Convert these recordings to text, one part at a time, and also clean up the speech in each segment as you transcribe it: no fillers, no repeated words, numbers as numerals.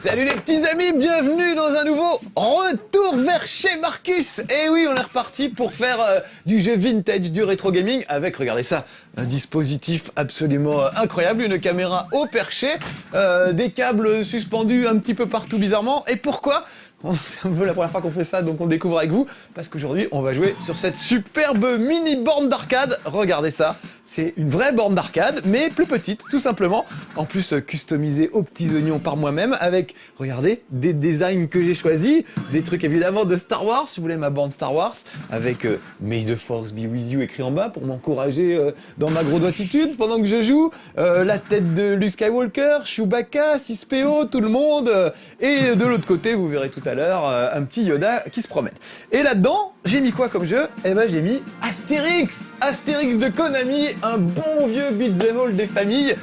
Salut les petits amis, bienvenue dans un nouveau retour vers chez Marcus. Et oui, on est reparti pour faire du jeu vintage, du rétro gaming avec, regardez ça, un dispositif absolument incroyable, une caméra au perché, des câbles suspendus un petit peu partout bizarrement. Et pourquoi ? C'est un peu la première fois qu'on fait ça, donc on découvre avec vous, parce qu'aujourd'hui on va jouer sur cette superbe mini borne d'arcade. Regardez ça, c'est une vraie borne d'arcade, mais plus petite, tout simplement. En plus, customisée aux petits oignons par moi-même, avec, regardez, des designs que j'ai choisis, des trucs évidemment de Star Wars, si vous voulez ma borne Star Wars, avec May the Force be with you écrit en bas pour m'encourager dans ma gros-doigtitude pendant que je joue, la tête de Luke Skywalker, Chewbacca, 6PO, tout le monde, et de l'autre côté, vous verrez tout à l'heure, un petit Yoda qui se promène. Et là-dedans, j'ai mis quoi comme jeu ? Eh ben j'ai mis Astérix, Astérix de Konami, un bon vieux beat'em all des familles.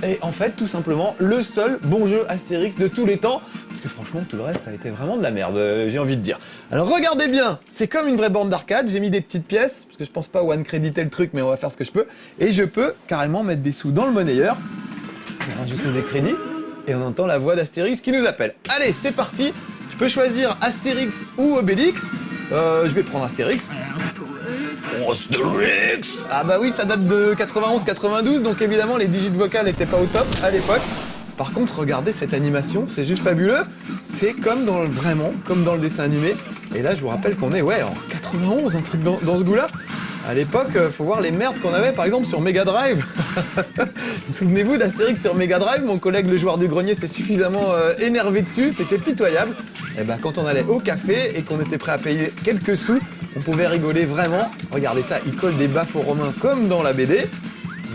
Et en fait, tout simplement, le seul bon jeu Astérix de tous les temps. Parce que franchement, tout le reste, ça a été vraiment de la merde, j'ai envie de dire. Alors regardez bien, c'est comme une vraie borne d'arcade. J'ai mis des petites pièces, parce que je pense pas one créditer le truc, mais on va faire ce que je peux. Et je peux carrément mettre des sous dans le monnayeur, rajouter des crédits, et on entend la voix d'Astérix qui nous appelle. Allez, c'est parti. Je peux choisir Astérix ou Obélix. Je vais prendre Astérix. Astérix! Ah bah oui, ça date de 91-92, donc évidemment les digits vocales n'étaient pas au top à l'époque. Par contre, regardez cette animation, c'est juste fabuleux. C'est comme vraiment comme dans le dessin animé. Et là, je vous rappelle qu'on est en 91, un truc dans ce goût-là. À l'époque, faut voir les merdes qu'on avait, par exemple, sur Mega Drive. Souvenez-vous d'Astérix sur Mega Drive, mon collègue le joueur du grenier s'est suffisamment énervé dessus, c'était pitoyable. Et ben quand on allait au café et qu'on était prêt à payer quelques sous, on pouvait rigoler vraiment. Regardez ça, il colle des baffes aux Romains comme dans la BD.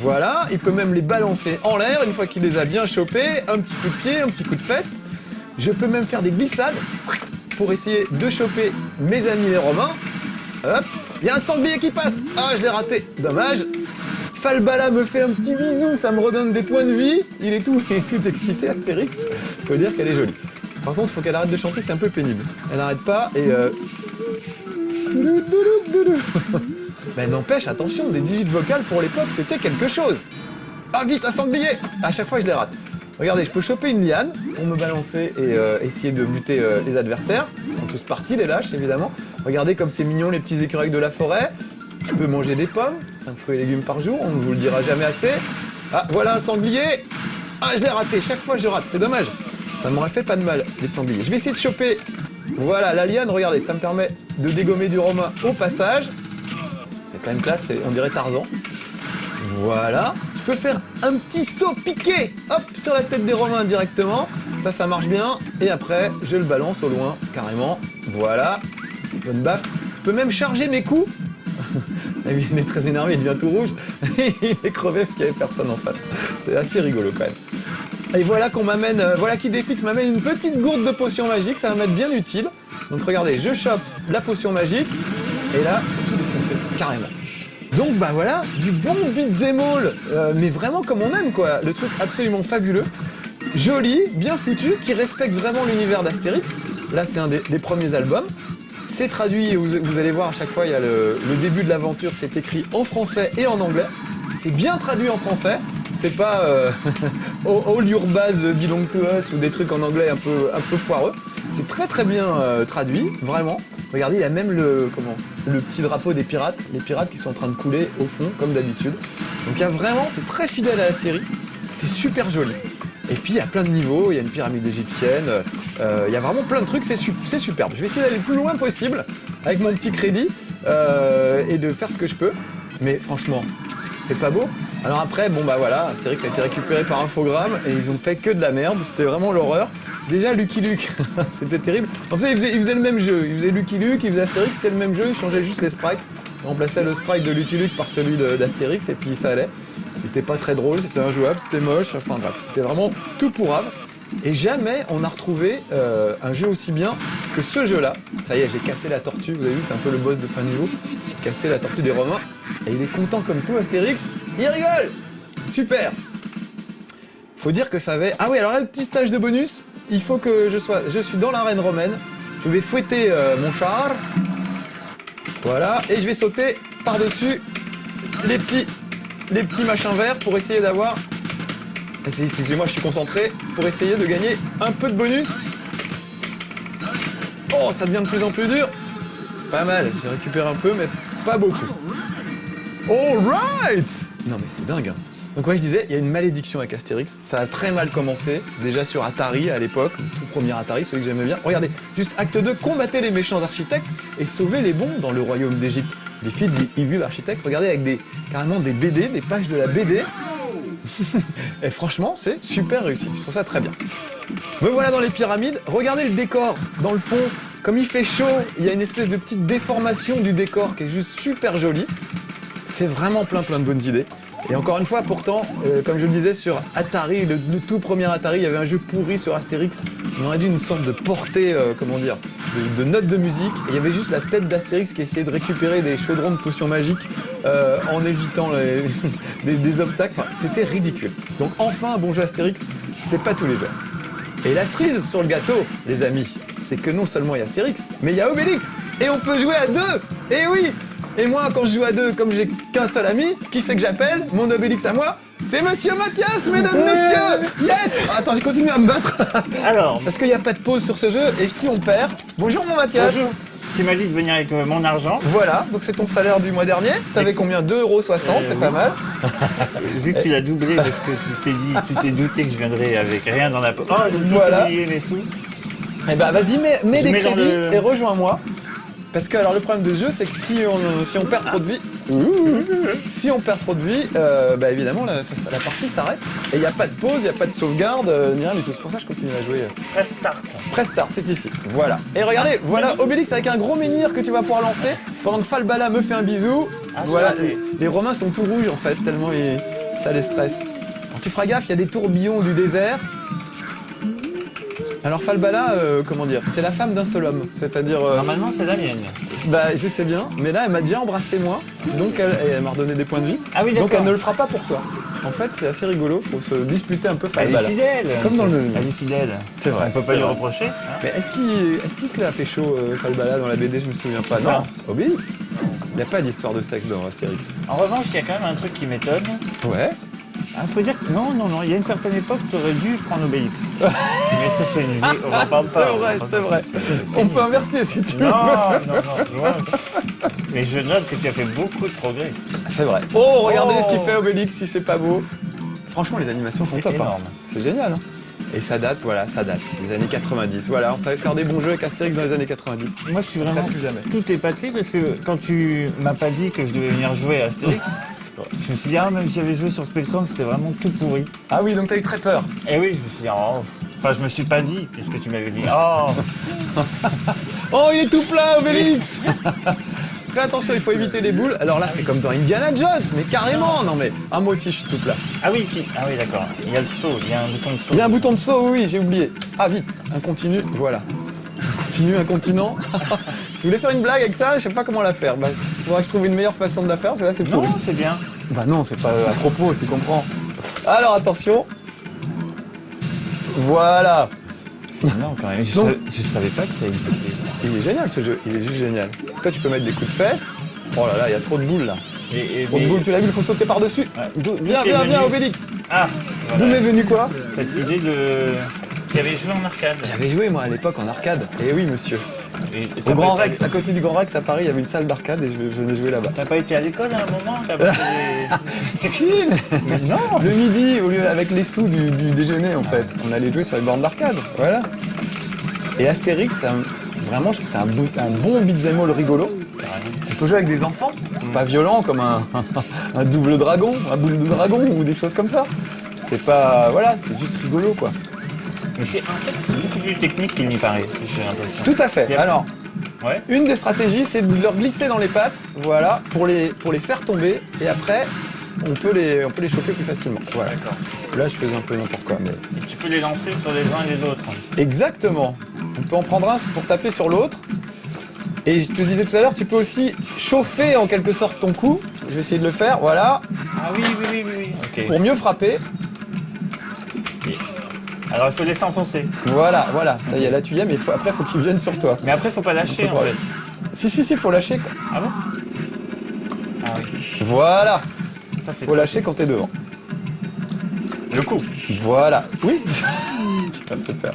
Voilà, il peut même les balancer en l'air une fois qu'il les a bien chopés. Un petit coup de pied, un petit coup de fesse. Je peux même faire des glissades pour essayer de choper mes amis les Romains. Hop, il y a un sanglier qui passe. Ah, je l'ai raté, dommage. Falbala me fait un petit bisou, ça me redonne des points de vie. Il est tout excité, Astérix. Faut dire qu'elle est jolie. Par contre, il faut qu'elle arrête de chanter, c'est un peu pénible. Elle n'arrête pas et... Mais n'empêche, attention, des digits vocales pour l'époque, c'était quelque chose. Ah vite, un sanglier. À chaque fois, je les rate. Regardez, je peux choper une liane pour me balancer et essayer de buter les adversaires. Ils sont tous partis, les lâches, évidemment. Regardez comme c'est mignon, les petits écureuils de la forêt. Je peux manger des pommes, 5 fruits et légumes par jour, on ne vous le dira jamais assez. Ah, voilà un sanglier. Ah, je l'ai raté, chaque fois je rate, c'est dommage. Ça ne m'aurait fait pas de mal, les sangliers. Je vais essayer de choper, voilà, la liane, regardez, ça me permet de dégommer du romain au passage. C'est quand même classe, on dirait Tarzan. Voilà. Je peux faire un petit saut piqué, hop, sur la tête des Romains directement. Ça marche bien. Et après, je le balance au loin, carrément. Voilà. Bonne baffe. Je peux même charger mes coups. Il est très énervé, il devient tout rouge. Il est crevé parce qu'il n'y avait personne en face. C'est assez rigolo quand même. Et voilà qu'on m'amène, voilà qui défixe m'amène une petite gourde de potion magique. Ça va m'être bien utile. Donc regardez, je chope la potion magique. Et là, je vais tout défoncer, carrément. Donc bah voilà, du bon beat'em all, mais vraiment comme on aime quoi, le truc absolument fabuleux, joli, bien foutu, qui respecte vraiment l'univers d'Astérix. Là c'est un des premiers albums, c'est traduit et vous allez voir à chaque fois il y a le début de l'aventure, c'est écrit en français et en anglais, c'est bien traduit en français, c'est pas All Your Base Belong to Us ou des trucs en anglais un peu foireux, c'est très bien traduit, vraiment. Regardez, il y a même le petit drapeau des pirates, les pirates qui sont en train de couler au fond, comme d'habitude. Donc il y a vraiment, c'est très fidèle à la série, c'est super joli. Et puis il y a plein de niveaux, il y a une pyramide égyptienne, il y a vraiment plein de trucs, c'est superbe. Je vais essayer d'aller le plus loin possible avec mon petit crédit et de faire ce que je peux. Mais franchement, c'est pas beau. Alors après, bon bah voilà, Astérix a été récupéré par Infogrames et ils ont fait que de la merde, c'était vraiment l'horreur. Déjà Lucky Luke, c'était terrible. En fait, ils faisaient le même jeu, ils faisaient Lucky Luke, ils faisaient Astérix, c'était le même jeu, ils changeaient juste les sprites. Ils remplaçaient le sprite de Lucky Luke par celui d'Astérix et puis ça allait. C'était pas très drôle, c'était injouable, c'était moche, enfin bref, c'était vraiment tout pourrave. Et jamais on a retrouvé un jeu aussi bien que ce jeu-là. Ça y est, j'ai cassé la tortue, vous avez vu, c'est un peu le boss de fin niveau. J'ai cassé la tortue des Romains et il est content comme tout Astérix. Il rigole! Super! Faut dire que ça avait... Ah oui, alors là, le petit stage de bonus, il faut que je suis dans l'arène romaine. Je vais fouetter mon char. Voilà, et je vais sauter par-dessus les petits machins verts pour essayer d'avoir Excusez-moi, je suis concentré pour essayer de gagner un peu de bonus. Oh, ça devient de plus en plus dur. Pas mal, j'ai récupéré un peu, mais pas beaucoup. Alright! Non mais c'est dingue, hein. Donc ouais, je disais, il y a une malédiction avec Astérix. Ça a très mal commencé, déjà sur Atari à l'époque, le tout premier Atari, celui que j'aimais bien. Regardez, juste acte 2, combattez les méchants architectes et sauvez les bons dans le royaume d'Égypte. Des filles Evil Architects, regardez avec carrément des BD, des pages de la BD. Et franchement, c'est super réussi, je trouve ça très bien. Me voilà dans les pyramides, regardez le décor, dans le fond, comme il fait chaud, il y a une espèce de petite déformation du décor qui est juste super jolie. C'est vraiment plein de bonnes idées. Et encore une fois, pourtant, comme je le disais, sur Atari, le tout premier Atari, il y avait un jeu pourri sur Astérix. On aurait dû une sorte de portée, comment dire, de notes de musique. Et il y avait juste la tête d'Astérix qui essayait de récupérer des chaudrons de potions magiques en évitant des obstacles. Enfin, c'était ridicule. Donc enfin, un bon jeu Astérix, c'est pas tous les jours. Et la cerise sur le gâteau, les amis, c'est que non seulement il y a Astérix, mais il y a Obélix. Et on peut jouer à deux. Et oui. Et moi, quand je joue à deux, comme j'ai qu'un seul ami, qui c'est que j'appelle? Mon Obélix à moi, c'est Monsieur Mathias, mesdames, messieurs. Yes. Attends, je continue à me battre. Alors, Parce qu'il n'y a pas de pause sur ce jeu, et si on perd... Bonjour mon Mathias. bonjour. Tu m'as dit de venir avec mon argent. Voilà, donc c'est ton salaire du mois dernier. T'avais combien? 2,60 €, c'est pas mal. Vu que tu l'as doublé parce que tu t'es douté que je viendrais avec rien dans la poche. Oh, j'ai Voilà. oublié mes sous. Eh ben vas-y, mets Je des mets dans crédits le- et rejoins-moi. Parce que alors le problème de ce jeu, c'est que si on perd trop de vie, si on perd trop de vie, bah évidemment la partie s'arrête. Et il n'y a pas de pause, il n'y a pas de sauvegarde, ni rien du tout. C'est pour ça que je continue à jouer. Press start. Press start, c'est ici. Voilà. Et regardez, voilà Obélix avec un gros menhir que tu vas pouvoir lancer pendant que Falbala me fait un bisou. Ah, Voilà, c'est raté. les Romains sont tout rouges en fait, tellement ça les stresse. Alors tu feras gaffe, il y a des tourbillons du désert. Alors Falbala, comment dire, c'est la femme d'un seul homme, c'est-à-dire... Normalement, c'est la mienne. Bah je sais bien, mais là elle m'a déjà embrassé moi, donc elle m'a redonné des points de vie. Ah oui, Donc d'accord. elle ne le fera pas pour toi. En fait c'est assez rigolo, faut se disputer un peu Elle est Falbala. fidèle. Comme dans le jeu. Elle est fidèle. C'est vrai. On peut c'est pas lui vrai. reprocher. hein. Mais est-ce qu'il se l'a pécho Falbala dans la BD, je me souviens pas. Ça. Non, Obélix. Il n'y a pas d'histoire de sexe dans Astérix. En revanche, il y a quand même un truc qui m'étonne. Ouais. Il faut dire que non, il y a une certaine époque, tu aurais dû prendre Obélix. Mais ça, c'est une vie, on en parle pas. C'est vrai. On peut inverser si tu veux. Non, loin. Mais je note que tu as fait beaucoup de progrès. C'est vrai. Oh, regardez Oh. ce qu'il fait Obélix si c'est pas beau. Franchement, les animations sont C'est top. Hein. énorme. C'est génial. Hein. Et ça date, voilà, ça date. Les années 90. Voilà, on savait faire des bons jeux avec Astérix dans les années 90. Moi, je suis Pas vraiment plus jamais. tout épaté parce que quand tu m'as pas dit que je devais venir jouer à Astérix, je me suis dit, même si j'avais joué sur Spectrum, c'était vraiment tout pourri. Ah oui, donc t'as eu très peur. Et oui, je me suis dit, oh. Enfin, je me suis pas dit, puisque tu m'avais dit, oh. Oh, il est tout plein, Obélix. Fais attention, il faut éviter les boules. Alors là, c'est comme dans Indiana Jones, mais carrément. Non mais, moi aussi, je suis tout plat. Ah oui, d'accord. Il y a le saut, il y a un bouton de saut. Il y a un bouton de saut, oui, j'ai oublié. Ah vite, un continu, voilà. Continu, un continent. Si vous voulez faire une blague avec ça, je sais pas comment la faire. Bah, faudra que je trouve une meilleure façon de la faire, parce que là, c'est pourri. Non, c'est bien. Bah non, c'est pas à propos, tu comprends. Alors attention. Voilà. Non, quand même. Je savais pas que ça existait. ça. Il est génial ce jeu, il est juste génial. Toi, tu peux mettre des coups de fesses. Oh là là, il y a trop de boules là. Trop de boules, tu l'as vu, il faut sauter par-dessus. Ouais. Viens, t'es viens, viens, venu- Obélix. Ah, D'où m'est voilà. venu quoi? Cette idée de... qui avait joué en arcade. J'avais joué moi à l'époque en arcade. Eh oui, monsieur. Et Au t'as Grand pas Rex, été- à côté du Grand Rex à Paris, il y avait une salle d'arcade et je venais jouer là-bas. T'as pas été à l'école à un moment? T'as pas fait des... Si, mais Non. le midi, au lieu avec les sous du déjeuner en fait, on allait jouer sur les bornes d'arcade. Voilà. Et Astérix, vraiment, je trouve que c'est un bon beat'em all rigolo. On peut jouer avec des enfants, c'est pas violent comme un double dragon, un boule de dragon ou des choses comme ça. C'est pas. Voilà, c'est juste rigolo quoi. Mais c'est en fait, c'est beaucoup plus technique qu'il n'y paraît, j'ai l'impression. Tout à fait. Yep. Alors, Ouais. une des stratégies, c'est de leur glisser dans les pattes, voilà, pour les faire tomber, et après, on peut les choper plus facilement. Voilà. D'accord. Là, je faisais un peu n'importe quoi, mais. Et tu peux les lancer sur les uns et les autres. Exactement. On peut en prendre un pour taper sur l'autre. Et je te disais tout à l'heure, tu peux aussi chauffer en quelque sorte ton coup. Je vais essayer de le faire, voilà, Ah oui. Ok. pour mieux frapper. Alors il faut laisser enfoncer. Voilà, ça y est, là tu y es, mais après, il faut qu'il vienne sur toi. Mais après, faut pas lâcher On peut en pas. fait. Si, faut lâcher. Ah bon? Ah oui. Voilà, Ça c'est faut lâcher quand t'es devant. Le coup. Voilà. Oui. Tu m'as fait peur.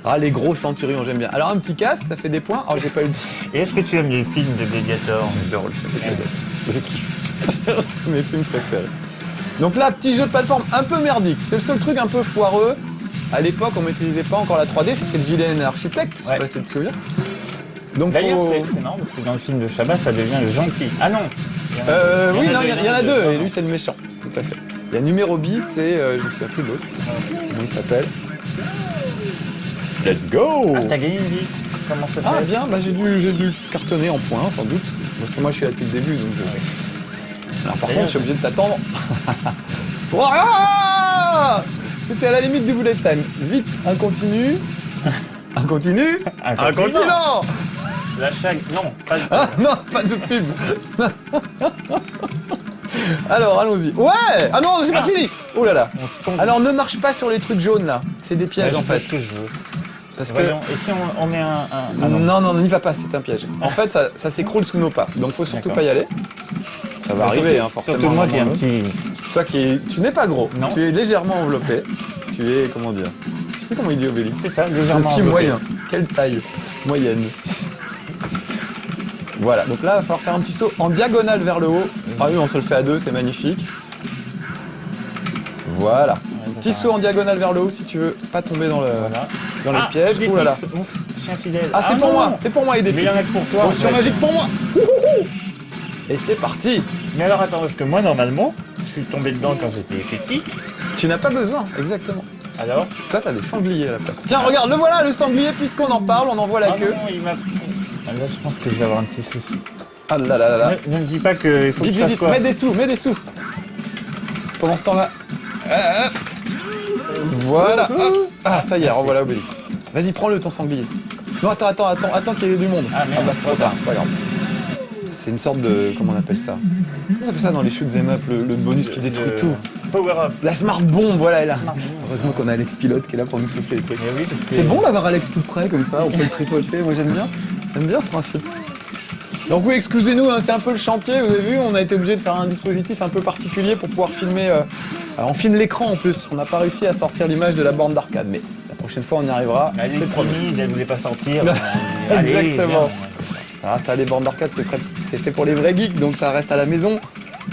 Ah, les gros centurions, j'aime bien. Alors, un petit casque, ça fait des points. Alors, j'ai pas eu le... Et est-ce que tu aimes les films de Gladiator? J'adore le film de Gladiator. Je kiffe. C'est mes films préférés. Donc là, petit jeu de plateforme un peu merdique. C'est le seul truc un peu foireux. À l'époque, on maîtrisait pas encore la 3D. Ça, c'est le vilain architecte. Je sais pas si tu te souviens. Donc, D'ailleurs, faut... c'est marrant parce que dans le film de Chabat, ça devient le gentil. Ah non. Oui, non, il y en a deux. Et lui, c'est le méchant. Tout à fait. Il y a numéro bis, c'est... je me souviens plus de l'autre. Comment il s'appelle? Let's go! Ah, t'as gagné une vie. Comment ça fait? Ah, bien, bah, j'ai dû cartonner en points, sans doute. Parce que moi, je suis là depuis le début, donc... Alors, par contre, je suis obligé de t'attendre. Ouah, c'était à la limite du bullet time. Vite, un continu. Un continu. Un continent. La chague. Non, pas de... Ah, non, pas de pub. Alors, allons-y. Ouais! Ah non, c'est pas fini! Oh là là. On se tombe. Alors, ne marche pas sur les trucs jaunes, là. C'est des pièges, en fait. C'est ce que je veux. Parce que... Voyons, et si on met un... Ah non, n'y va pas, c'est un piège. En fait, ça s'écroule sous nos pas. Donc, faut surtout pas y aller. Ça va arriver, hein, forcément. Surtout moi qui ai un petit... Toi tu n'es pas gros. Non. Tu es légèrement enveloppé. Tu es, comment dire? Je sais plus comment il dit Obélix. C'est ça, légèrement Je suis enveloppé. moyen. Quelle taille? Moyenne. Voilà, donc là, il va falloir faire un petit saut en diagonale vers le haut. Ah oui, on se le fait à deux, c'est magnifique. Voilà. Petit saut en diagonale vers le haut si tu veux pas tomber dans le piège. Ouh là là. Mon chien fidèle. Ah, c'est pour moi, c'est pour moi, il Mais il y en a défixe. que pour toi. Potion en fait. magique pour moi. Ouhouhou. Et c'est parti. Mais alors attends, parce que moi normalement, je suis tombé dedans quand j'étais petit. Tu n'as pas besoin, exactement. Alors Toi, t'as des sangliers à la place. Tiens, regarde, le voilà, le sanglier, puisqu'on en parle, on en voit la queue. Non, il m'a pris. Ah, là, je pense que je vais avoir un petit souci. Ah là là là là. Ne me dis pas qu'il faut que je fasse quoi. Mets des sous. Pendant ce temps-là. Voilà. Hop. Ah, ça y est, revoilà Obélix. Vas-y, prends-le, ton sanglier. Non, attends qu'il y ait du monde. Ah, merde, bah, c'est trop tard, c'est pas grave. C'est une sorte de... Comment on appelle ça? On appelle ça dans les shoot'em up, le bonus qui détruit tout. Power up. La smart bomb, voilà, elle est là. Smart bomb. Heureusement qu'on a Alex Pilote qui est là pour nous souffler les trucs. Eh oui, parce que... C'est bon d'avoir Alex tout près comme ça, on peut le tripoter, moi j'aime bien ce principe. Donc oui, excusez-nous, hein, c'est un peu le chantier, vous avez vu, on a été obligé de faire un dispositif un peu particulier pour pouvoir filmer... on filme l'écran en plus, parce qu'on n'a pas réussi à sortir l'image de la borne d'arcade, mais la prochaine fois on y arrivera, Elle c'est est promis. timide, elle voulait pas sortir. Exactement. Ah ça, les bornes d'arcade, c'est fait pour les vrais geeks, donc ça reste à la maison,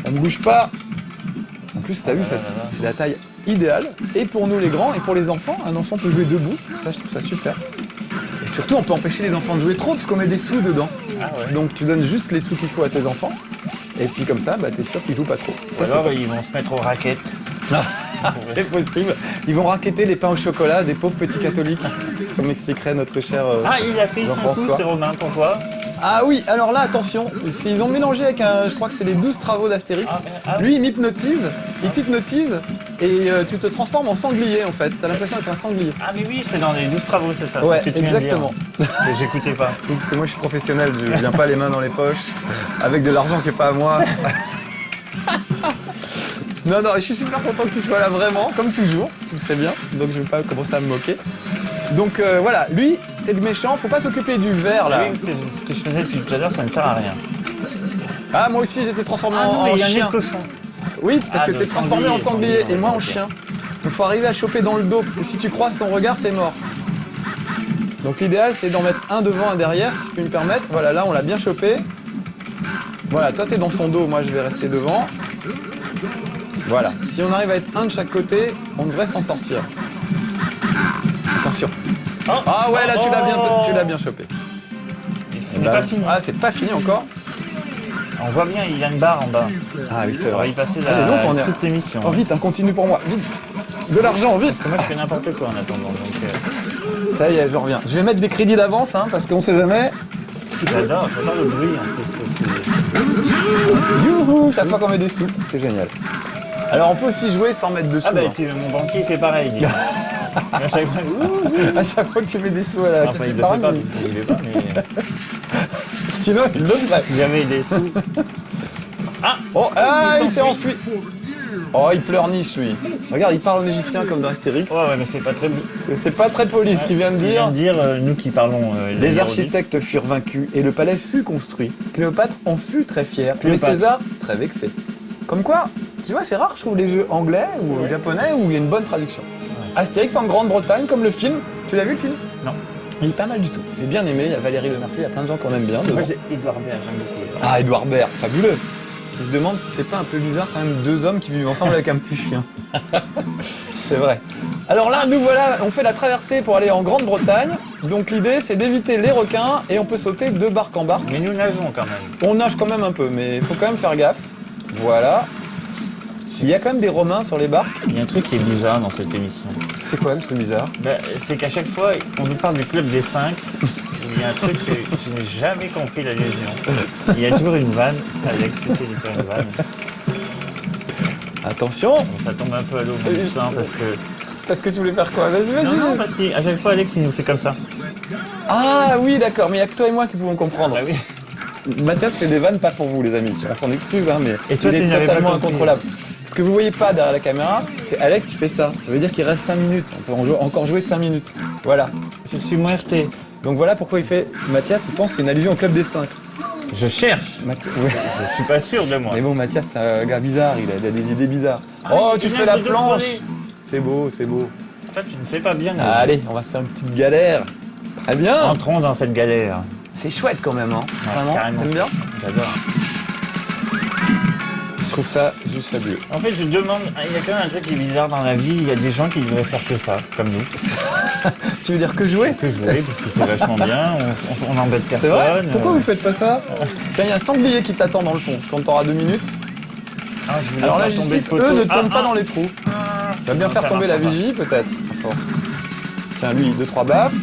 ça ne bouge pas. En plus, t'as vu, c'est la taille idéale, et pour nous les grands, et pour les enfants, un enfant peut jouer debout, ça je trouve ça super. Et surtout, on peut empêcher les enfants de jouer trop, parce qu'on met des sous dedans. Ah ouais. Donc tu donnes juste les sous qu'il faut à tes enfants, et puis comme ça, bah, t'es sûr qu'ils jouent pas trop. Ou Ça, alors c'est ils vont se mettre aux raquettes. c'est possible. Ils vont racketter les pains au chocolat des pauvres petits catholiques, comme expliquerait notre cher... Ah, il a fait, il s'en fout, Jean-François. c'est Romain, pourquoi? Ah oui, alors là, attention, ils ont mélangé avec je crois que c'est les 12 travaux d'Astérix. Lui, il m'hypnotise, et tu te transformes en sanglier en fait. T'as l'impression d'être un sanglier. Ah mais oui, c'est dans les 12 travaux, c'est ça. Ouais, c'est ce que tu viens de dire. exactement. Mais j'écoutais pas. Oui, parce que moi je suis professionnel, je viens pas les mains dans les poches, avec de l'argent qui est pas à moi. Non, je suis super content que tu sois là vraiment, comme toujours, tu le sais bien, donc je vais pas commencer à me moquer. Donc voilà, lui, c'est le méchant, faut pas s'occuper du vert là. Oui, parce que ce que je faisais depuis tout à l'heure, ça ne sert à rien. Ah, moi aussi j'étais transformé Ah non, en mais il y a un nez chien. de cochon. Oui, parce Ah, que de t'es transformé en sanglier sanglier, et moi en ok. chien. Donc faut arriver à choper dans le dos, parce que si tu croises son regard, t'es mort. Donc l'idéal c'est d'en mettre un devant, un derrière, si tu peux me permettre. Voilà, là on l'a bien chopé. Voilà, toi t'es dans son dos, moi je vais rester devant. Voilà, si on arrive à être un de chaque côté, on devrait s'en sortir. Attention. Oh, Ah ouais, là oh, tu l'as bien chopé. Et ce n'est pas fini. Ah, c'est pas fini encore. On voit bien, il y a une barre en bas. Ah oui, c'est On va vrai. y passer Allez, donc, on est- toute l'émission. Oh vite, un continu pour moi, vite. De l'argent, vite. Parce que moi je fais n'importe quoi en attendant. Donc, Ça y est, je reviens. Je vais mettre des crédits d'avance, hein, parce qu'on sait jamais. j'adore le bruit en plus. Youhou, chaque fois qu'on met des sous, c'est génial. Alors on peut aussi jouer sans mettre de sous. Ah bah hein. mon banquier il fait pareil. dis. À chaque fois, À chaque fois que tu mets des sous à la enfin il le pareil, fait pas, mais- parce qu'il veut pas, mais Sinon il le ferait. si jamais il est sous. Ah Oh, ah, il Il s'est enfui. Oh, il pleurniche lui. Regarde, il parle en égyptien comme dans Astérix. ouais, mais c'est pas très... C'est pas très poli ce qu'il vient de Il dire. vient de dire, nous qui parlons... Les hiéroglyphes. architectes furent vaincus et le palais fut construit. Cléopâtre en fut très fière, mais Cléopâtre. César très vexé. Comme quoi, Tu vois, c'est rare, je trouve, les jeux anglais ou japonais où il y a une bonne traduction. Astérix en Grande-Bretagne, comme le film. Tu l'as vu le film? Non. Il est pas mal du tout. J'ai bien aimé, il y a Valérie Lemercier, il y a plein de gens qu'on aime bien dedans. Moi, j'ai Edouard Baird, j'aime beaucoup. Ah, Édouard Baird, fabuleux. Qui se demande si c'est pas un peu bizarre quand même deux hommes qui vivent ensemble avec un petit chien. C'est vrai. Alors là, nous voilà, on fait la traversée pour aller en Grande-Bretagne. Donc l'idée, c'est d'éviter les requins et on peut sauter de barque en barque. Mais nous nageons quand même. On nage quand même un peu, mais il faut quand même faire gaffe. Voilà. Il y a quand même des Romains sur les barques. Il y a un truc qui est bizarre dans cette émission. C'est quoi le truc bizarre? C'est qu'à chaque fois, on nous parle du club des 5. Il y a un truc que je n'ai jamais compris la légion. Il y a toujours une vanne. Alex essaie de faire une vanne. Attention. Bon, ça tombe un peu à l'eau du sang parce que... Parce que tu voulais faire quoi? Vas-y, vas-y. Non, parce qu'à chaque fois, Alex, il nous fait comme ça. Ah oui, d'accord, mais il n'y a que toi et moi qui pouvons comprendre. Ah oui. Mathias fait des vannes pas pour vous, les amis. On s'en excuse, hein, mais Et toi, il tu est n'avais pas totalement compris. incontrôlable. Ce que vous voyez pas derrière la caméra, c'est Alex qui fait ça. Ça veut dire qu'il reste 5 minutes. On peut encore jouer 5 minutes. Voilà. Je suis moins RT. Donc voilà pourquoi il fait. Mathias, il pense que c'est une allusion au club des 5. Je cherche. Ouais. Je suis pas sûr de moi. Mais bon, Mathias, c'est un gars bizarre. Il a des idées bizarres. Oh, tu il fais nage la de deux planche. volets. C'est beau, c'est beau. Toi, tu ne sais pas bien. Allez, on va se faire une petite galère. Très bien. Entrons dans cette galère. C'est chouette quand même, hein. Ouais, Vraiment. carrément. T'aimes bien? J'adore. Je trouve ça juste fabuleux. En fait, je demande, il y a quand même un truc qui est bizarre dans la vie. Il y a des gens qui devraient faire que ça, comme nous. Tu veux dire que jouer? Que jouer, parce que c'est vachement bien. On n'embête C'est vrai? personne. Pourquoi vous faites pas ça? Tiens, il y a un sanglier qui t'attend dans le fond, quand t'auras 2 minutes. Ah, je voulais Alors la faire tomber justice, le poteau. eux, ne tombent pas dans les trous. Ah, Tu vas bien faire tomber la vigie, peut-être, à force. Tiens, lui, 2-3 baffes.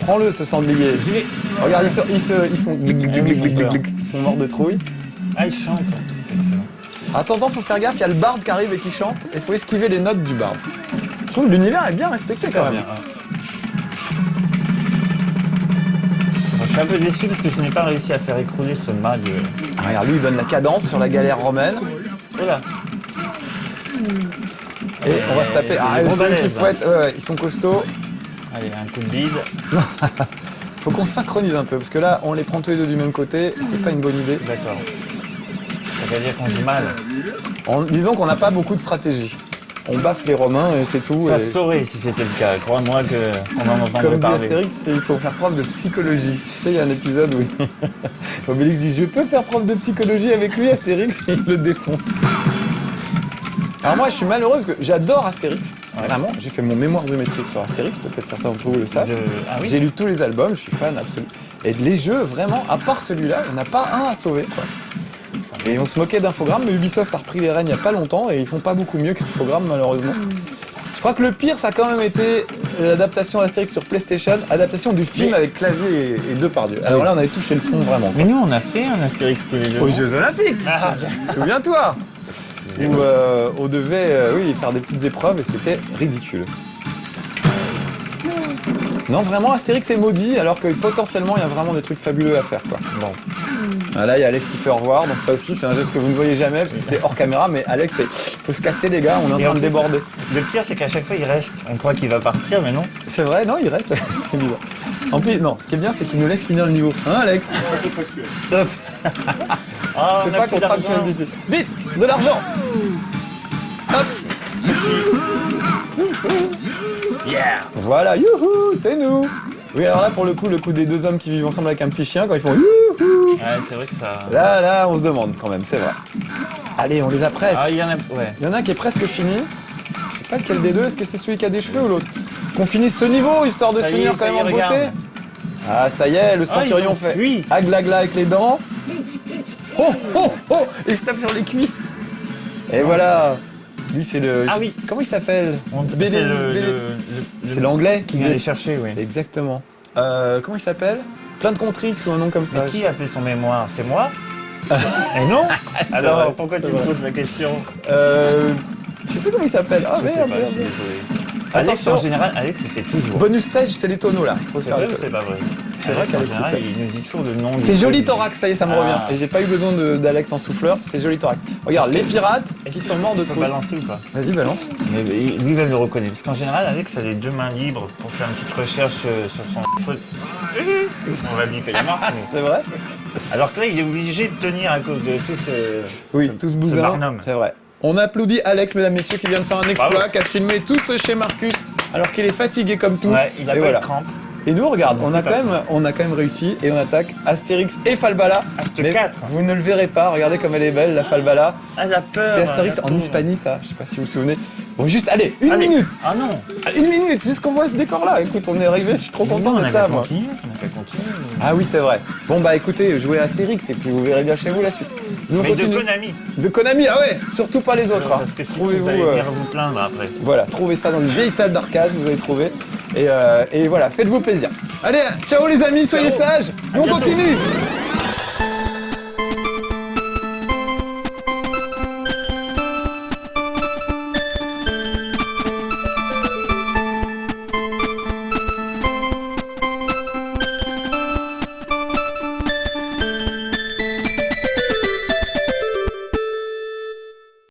Prends-le, ce sanglier. J'y vais. Regarde, ils font glic, glic, glic, glic, glic, glic. Ils sont morts de trouille. Ah, il chante. Excellent. Attends, faut faire gaffe, il y a le barde qui arrive et qui chante, et faut esquiver les notes du barde. Je trouve que l'univers est bien respecté quand même. Bien, ouais. Bon, je suis un peu déçu parce que je n'ai pas réussi à faire écrouler ce mât de... Ah, regarde, lui, il donne la cadence sur la galère romaine. Voilà. Et on va se taper. Ah, des gros ceux qui balèzes, fouettent, ouais, ils sont costauds. Allez, un coup de bide. Faut qu'on synchronise un peu, parce que là, on les prend tous les deux du même côté, c'est pas une bonne idée. D'accord. Ça veut dire qu'on joue mal. Disons qu'on n'a pas beaucoup de stratégie. On baffe les Romains et c'est tout. Ça et saurait si c'était le cas. Crois-moi qu'on en entendrait comme dit parler. Astérix, il faut faire preuve de psychologie. Tu sais, il y a un épisode où Obélix dit « Je peux faire preuve de psychologie avec lui, Astérix ?» et il le défonce. Alors moi, je suis malheureux parce que j'adore Astérix. Ouais. Vraiment, j'ai fait mon mémoire de maîtrise sur Astérix, peut-être certains d'entre vous le savent. Ah oui. J'ai lu tous les albums, je suis fan absolu. Et les jeux, vraiment, à part celui-là, il n'y en a pas un à sauver, quoi. Et on se moquait d'Infogrames, mais Ubisoft a repris les rênes il n'y a pas longtemps et ils font pas beaucoup mieux qu'Infogrames, malheureusement. Je crois que le pire, ça a quand même été l'adaptation d'Astérix sur PlayStation, adaptation du film avec clavier et Depardieu. Alors oui. là, on avait touché le fond, vraiment. Mais nous, on a fait un Astérix tous les deux. Aux non Jeux Olympiques, Ah, souviens-toi, où on devait oui, faire des petites épreuves et c'était ridicule. Non, vraiment, Astérix est maudit, alors que potentiellement, il y a vraiment des trucs fabuleux à faire, quoi. Bon. Ah, là, il y a Alex qui fait au revoir, donc ça aussi, c'est un geste que vous ne voyez jamais, parce que c'est hors caméra, mais Alex fait « Faut se casser, les gars, on est en Et train en de plus, déborder. » le pire, c'est qu'à chaque fois, il reste. On croit qu'il va partir, mais non. C'est vrai, non, il reste. C'est bizarre. En plus, non, ce qui est bien, c'est qu'il nous laisse finir le niveau. Hein, Alex? Non, c'est Ah, on a pas plus d'argent. contractuel du tout. Vite, de l'argent. Hop. Yeah. Voilà, youhou, c'est nous. Oui, alors là, pour le coup des deux hommes qui vivent ensemble avec un petit chien, quand ils font youhou, Ouais, c'est vrai que ça... là, on se demande quand même, c'est vrai. Allez, on les a presque. Ah, il y en a... Ouais. Il y en a un qui est presque fini. Je sais pas lequel des deux, est-ce que c'est celui qui a des cheveux ou l'autre? Qu'on finisse ce niveau, histoire de Ça y est, finir quand ça même y est, en beauté. regarde. Ah, ça y est, le Ah, ils centurion ont fait fui. aglagla avec les dents. Oh, oh, oh, et il se tape sur les cuisses. Et voilà. Lui, c'est le... Ah oui. Comment il s'appelle? C'est Béné- C'est l'anglais qui vient les chercher, oui. Exactement. Comment il s'appelle? Plein de Contrix ou un nom comme ça. Mais qui a fait son mémoire? C'est moi? Et non. C'est Alors, vrai, pourquoi c'est tu me vrai. poses la question? Je sais plus comment il s'appelle. Ah Je sais merde, pas, merde, je suis merde. désolé. Alex, Attention, en général, Alex, il fait toujours. bonus stage, c'est les tonneaux là. Faut se C'est faire vrai les ou tonneaux. c'est pas vrai? C'est vrai Alex, en qu'Alex, général, c'est ça. il nous dit toujours le nom. C'est joli thorax, ça y est, ça me Ah. revient. Et j'ai pas eu besoin d'Alex en souffleur, c'est joli thorax. Regarde, les pirates qui sont morts de Tu peux trouille. balancer ou pas? Vas-y, balance. Mais lui, il va le reconnaître. Parce qu'en général, Alex a les deux mains libres pour faire une petite recherche sur son iPhone. On va biper la marque. mais- C'est vrai? Alors que là, il est obligé de tenir à cause de tout ce. Oui, tous bousins. barnum. C'est vrai. On applaudit Alex, mesdames, messieurs, qui vient de faire un exploit, Bravo. qui a filmé tout ce chez Marcus, alors qu'il est fatigué comme tout. Ouais, il a Et pas voilà. de crampe. Et nous, regarde, Mais on c'est a, pas on a quand même réussi et on attaque Astérix et Falbala. Acte Mais 4. vous ne le verrez pas, regardez comme elle est belle, la Falbala. Ah, la peur. C'est Astérix la en pauvre. Hispanie, ça, je sais pas si vous vous souvenez. Bon, juste, allez, une Allez. minute. Ah non. Une minute, juste qu'on voit ce décor-là. Écoute, on est arrivé, je suis trop content on a d'être qu'à là, moi. continuer. On a qu'à continuer. Ah oui, c'est vrai. Bon, bah écoutez, jouez à Astérix et puis vous verrez bien chez vous la suite. Nous, on Mais de continue. Konami. De Konami, ah ouais, surtout pas les autres. hein. Parce que sinon, Trouvez-vous. vous allez venir vous plaindre après. Voilà, trouvez ça dans une vieille salle d'arcade, vous allez trouver. Et voilà, faites-vous plaisir. Allez, ciao les amis, soyez Ciao. sages. Nous on bientôt. continue.